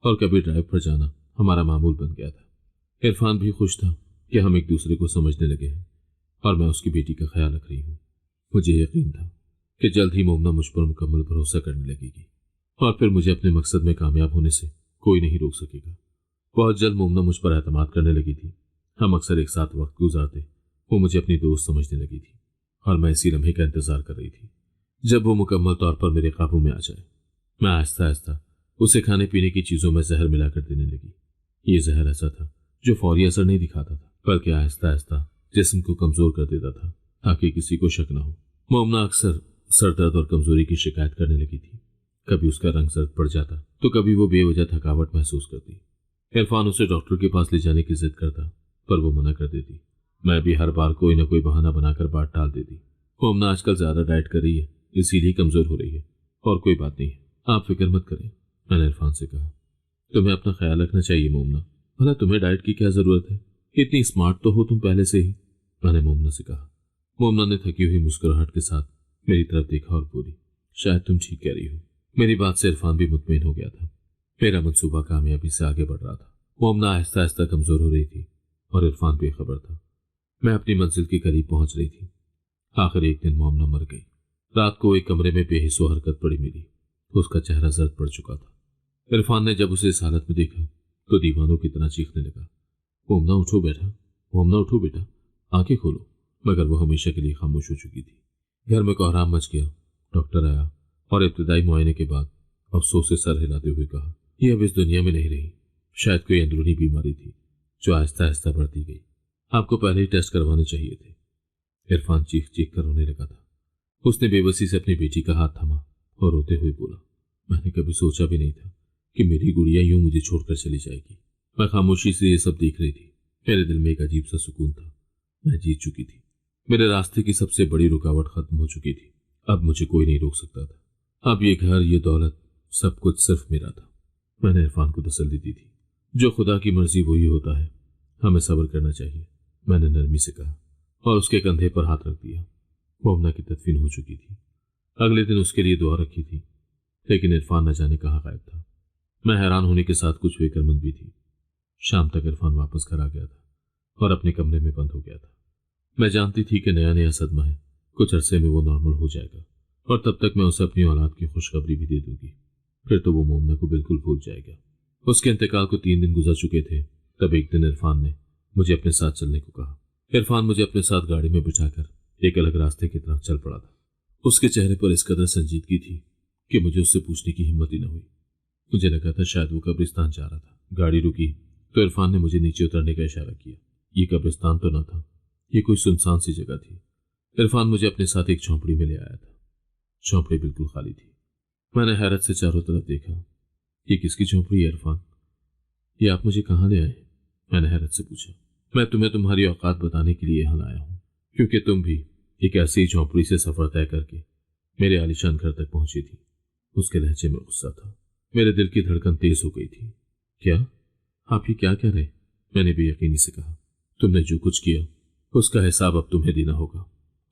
और कभी ड्राइव पर जाना हमारा मामूल बन गया था। इरफान भी खुश था कि हम एक दूसरे को समझने लगे हैं और मैं उसकी बेटी का ख्याल रख रही हूँ। मुझे यकीन था कि जल्द ही मोमना मुझ पर मुकम्मल भरोसा करने लगेगी और फिर मुझे अपने मकसद में कामयाब होने से कोई नहीं रोक सकेगा। बहुत जल्द मोमना मुझ पर एतमाद करने लगी थी। हम अक्सर एक साथ वक्त गुजारते। वो मुझे अपनी दोस्त समझने लगी थी और मैं इसी लम्हे का इंतजार कर रही थी जब वो मुकम्मल तौर पर मेरे काबू में आ जाए। मैं आहिस्ता आहिस्ता उसे खाने पीने की चीजों में जहर मिलाकर देने लगी। ये जहर ऐसा था जो फौरी असर नहीं दिखाता था, बल्कि आहिस्ता आहिस्ता जिस्म को कमजोर कर देता था ताकि किसी को शक न हो। मोमना अक्सर सर दर्द और कमजोरी की शिकायत करने लगी थी। कभी उसका रंग जर्द पड़ जाता तो कभी वो बेवजह थकावट महसूस करती। इरफान उसे डॉक्टर के पास ले जाने की जिद करता, पर वो मना कर देती। मैं भी हर बार कोई न कोई बहाना बनाकर बात टाल देती। मोमना आजकल ज्यादा डाइट कर रही है, इसीलिए कमजोर हो रही है, और कोई बात नहीं है, आप फिक्र मत करें, मैंने इरफान से कहा। तुम्हें अपना ख्याल रखना चाहिए मोमना, भला तुम्हें डाइट की क्या जरूरत है, इतनी स्मार्ट तो हो तुम पहले से ही, मैंने मोमना से कहा। मोमना ने थकी हुई मुस्कुराहट के साथ मेरी तरफ देखा और बोली, शायद तुम ठीक कह रही हो। मेरी बात से इरफान भी मुतमईन हो गया था। मेरा मंसूबा कामयाबी से आगे बढ़ रहा था। मोमना आहिस्ता आहिस्ता कमजोर हो रही थी और इरफान बेखबर था। मैं अपनी मंजिल के करीब पहुंच रही थी। आखिर एक दिन मोमना मर गई। रात को एक कमरे में बेहिस्सो हरकत पड़ी मिली। उसका चेहरा जर्द पड़ चुका था। इरफान ने जब उसे इस हालत में देखा तो दीवानों की तरह चीखने लगा, मोमना उठो बेटा, मोमना उठो बेटा, आंखें खोलो। मगर वो हमेशा के लिए खामोश हो चुकी थी। घर में कोहराम मच गया। डॉक्टर आया और इब्तिदाई मुआयने के बाद अफसोस से सर हिलाते हुए कहा, यह अब इस दुनिया में नहीं रही। शायद कोई अंदरूनी बीमारी थी जो आहिस्ता आहिस्ता बढ़ती गई। आपको पहले ही टेस्ट करवाने चाहिए थे। इरफान चीख चीख कर रोने लगा था। उसने बेबसी से अपनी बेटी का हाथ थामा और रोते हुए बोला, मैंने कभी सोचा भी नहीं था कि मेरी गुड़िया यूं मुझे छोड़कर चली जाएगी। मैं खामोशी से ये सब देख रही थी। मेरे दिल में एक अजीब सा सुकून था। मैं जीत चुकी थी। मेरे रास्ते की सबसे बड़ी रुकावट खत्म हो चुकी थी। अब मुझे कोई नहीं रोक सकता था। अब ये घर, ये दौलत, सब कुछ सिर्फ मेरा था। मैंने इरफान को तसल्ली दी थी, जो खुदा की मर्जी वही होता है, हमें सब्र करना चाहिए। मैंने नरमी से कहा और उसके कंधे पर हाथ रख दिया। मोमना की तदफीन हो चुकी थी। अगले दिन उसके लिए दुआ रखी थी, लेकिन इरफान न जाने कहाँ गायब था। मैं हैरान होने के साथ कुछ फिक्रमंद भी थी। शाम तक इरफान वापस घर आ गया था और अपने कमरे में बंद हो गया था। मैं जानती थी कि नया नया सदमा है, कुछ अरसे में वो नॉर्मल हो जाएगा और तब तक मैं उसे अपनी औलाद की खुशखबरी भी दे दूंगी। फिर तो वो मोमना को बिल्कुल भूल जाएगा। उसके इंतकाल को 3 दिन गुजर चुके थे। तब एक दिन इरफान ने मुझे अपने साथ चलने को कहा। इरफान मुझे अपने साथ गाड़ी में बिठाकर एक अलग रास्ते की तरफ चल पड़ा था। उसके चेहरे पर इस कदर संजीदगी थी कि मुझे उससे पूछने की हिम्मत ही न हुई। मुझे लगा था शायद वो कब्रिस्तान जा रहा था। गाड़ी रुकी तो इरफान ने मुझे नीचे उतरने का इशारा किया। ये कब्रिस्तान तो न था, ये कोई सुनसान सी जगह थी। इरफान मुझे अपने साथ एक झोंपड़ी में ले आया था। झोंपड़ी बिल्कुल खाली थी। मैंने हैरत से चारों तरफ देखा। ये किसकी झोंपड़ी है इरफान? ये आप मुझे कहाँ ले आए? मैंने हैरत से पूछा। मैं तुम्हें तुम्हारी औकात बताने के लिए यहाँ लाया हूँ, क्योंकि तुम भी एक ऐसी झोंपड़ी से सफर तय करके मेरे आलीशान घर तक पहुंची थी। उसके लहजे में गुस्सा था। मेरे दिल की धड़कन तेज हो गई थी। क्या आप ये क्या कह रहे? मैंने बेयकीनी से कहा। तुमने जो कुछ किया उसका हिसाब अब तुम्हें देना होगा,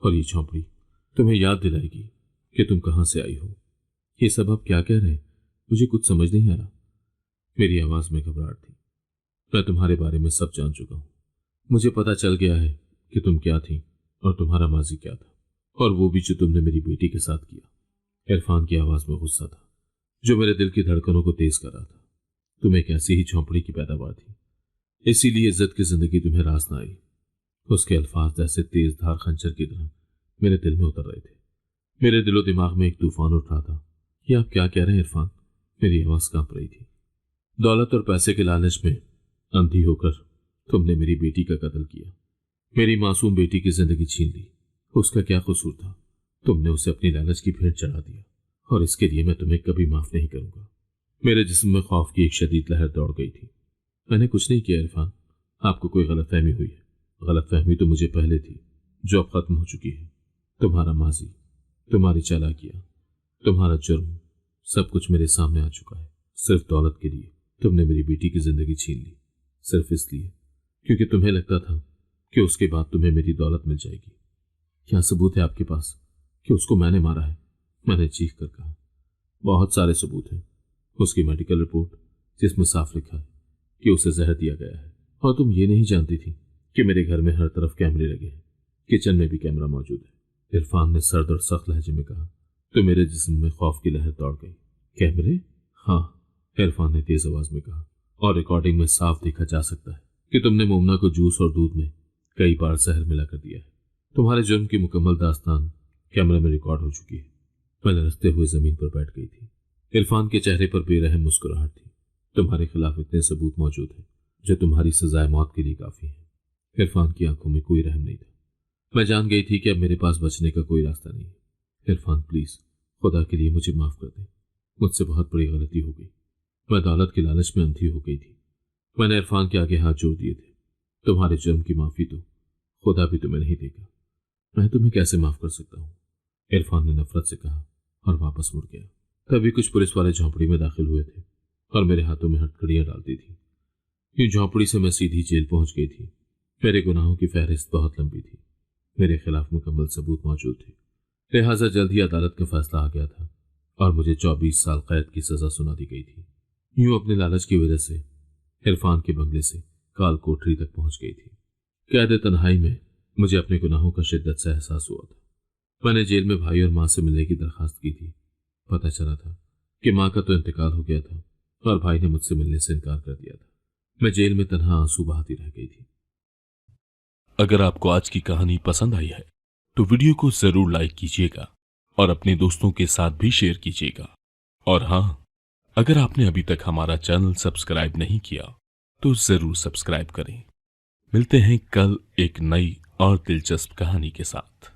और ये झोंपड़ी तुम्हें याद दिलाएगी कि तुम कहां से आई हो। ये सब आप क्या कह रहे हैं? मुझे कुछ समझ नहीं आ रहा। मेरी आवाज में घबराहट थी। मैं तुम्हारे बारे में सब जान चुका हूं। मुझे पता चल गया है कि तुम क्या थी और तुम्हारा माजी क्या था, और वो भी जो तुमने मेरी बेटी के साथ किया। इरफान की आवाज में गुस्सा था जो मेरे दिल की धड़कनों को तेज कर रहा था। तुम एक ऐसी ही झोंपड़ी की पैदावार थी, इसीलिए इज्जत की जिंदगी तुम्हें रास ना आई। उसके अल्फाज जैसे तेज धार खंजर की तरह मेरे दिल में उतर रहे थे। मेरे दिलो दिमाग में एक तूफान उठ रहा था। ये आप क्या कह रहे हैं इरफान? मेरी आवाज कांप रही थी। दौलत और पैसे के लालच में अंधी होकर तुमने मेरी बेटी का कत्ल किया। मेरी मासूम बेटी की जिंदगी छीन ली। उसका क्या कसूर था? तुमने उसे अपनी लालच की भेंट चढ़ा दिया, और इसके लिए मैं तुम्हें कभी माफ नहीं करूंगा। मेरे जिस्म में खौफ की एक शदीद लहर दौड़ गई थी। मैंने कुछ नहीं किया इरफान। आपको कोई गलतफहमी हुई है। गलतफहमी तो मुझे पहले थी, जो अब खत्म हो चुकी है। तुम्हारा माजी, तुम्हारी चालाकियां, तुम्हारा जुर्म, सब कुछ मेरे सामने आ चुका है। सिर्फ दौलत के लिए तुमने मेरी बेटी की जिंदगी छीन ली, सिर्फ इसलिए क्योंकि तुम्हें लगता था कि उसके बाद तुम्हें मेरी दौलत मिल जाएगी। क्या सबूत है आपके पास कि उसको मैंने मारा है? मैंने चीख कर कहा। बहुत सारे सबूत हैं। उसकी मेडिकल रिपोर्ट, जिसमें साफ लिखा है कि उसे जहर दिया गया है। और तुम ये नहीं जानती थी कि मेरे घर में हर तरफ कैमरे लगे हैं, किचन में भी कैमरा मौजूद है। इरफान ने सर्द और सख्त लहजे में कहा। तो मेरे जिस्म में खौफ की लहर दौड़ गई। कैमरे? हाँ, इरफान ने तेज आवाज में कहा। और रिकॉर्डिंग में साफ देखा जा सकता है कि तुमने मोमना को जूस और दूध में कई बार जहर मिला कर दिया है। तुम्हारे जुर्म की मुकम्मल दास्तान कैमरे में रिकॉर्ड हो चुकी है। मैं लरजते हुए जमीन पर बैठ गई थी। इरफान के चेहरे पर बेरहम मुस्कुराहट थी। तुम्हारे खिलाफ इतने सबूत मौजूद हैं जो तुम्हारी सजाए मौत के लिए काफी है। इरफान की आंखों में कोई रहम नहीं था। मैं जान गई थी कि अब मेरे पास बचने का कोई रास्ता नहीं है। इरफान प्लीज, खुदा के लिए मुझे माफ कर दे। मुझसे बहुत बड़ी गलती हो गई। मैं दौलत की लालच में अंधी हो गई थी। मैंने इरफान के आगे हाथ जोड़ दिए थे। तुम्हारे जुर्म की माफी तो खुदा भी तुम्हें नहीं देगा। मैं तुम्हें कैसे माफ कर सकता हूँ? इरफान ने नफरत से कहा और वापस मुड़ गया। तभी कुछ पुलिस वाले झोंपड़ी में दाखिल हुए थे और मेरे हाथों में हथकड़ियां डालती थी। यूं झोंपड़ी से मैं सीधी जेल पहुंच गई थी। मेरे गुनाहों की फहरिस्त बहुत लंबी थी। मेरे खिलाफ मुकम्मल सबूत मौजूद थे। लिहाजा जल्द ही अदालत का फैसला आ गया था और मुझे 24 साल कैद की सजा सुना दी गई थी। यूं अपने लालच की वजह से इरफान के बंगले से काल कोठरी तक पहुंच गई थी। कैद तन्हाई में मुझे अपने गुनाहों का शिद्दत से एहसास हुआ था। मैंने जेल में भाई और मां से मिलने की दरखास्त की थी। पता चला था कि मां का तो इंतकाल हो गया था और भाई ने मुझसे मिलने से इनकार कर दिया था। मैं जेल में तन्हा आंसू बहाती रह गई थी। अगर आपको आज की कहानी पसंद आई है तो वीडियो को जरूर लाइक कीजिएगा और अपने दोस्तों के साथ भी शेयर कीजिएगा। और हाँ, अगर आपने अभी तक हमारा चैनल सब्सक्राइब नहीं किया तो जरूर सब्सक्राइब करें। मिलते हैं कल एक नई और दिलचस्प कहानी के साथ।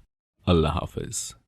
अल्लाह हाफिज।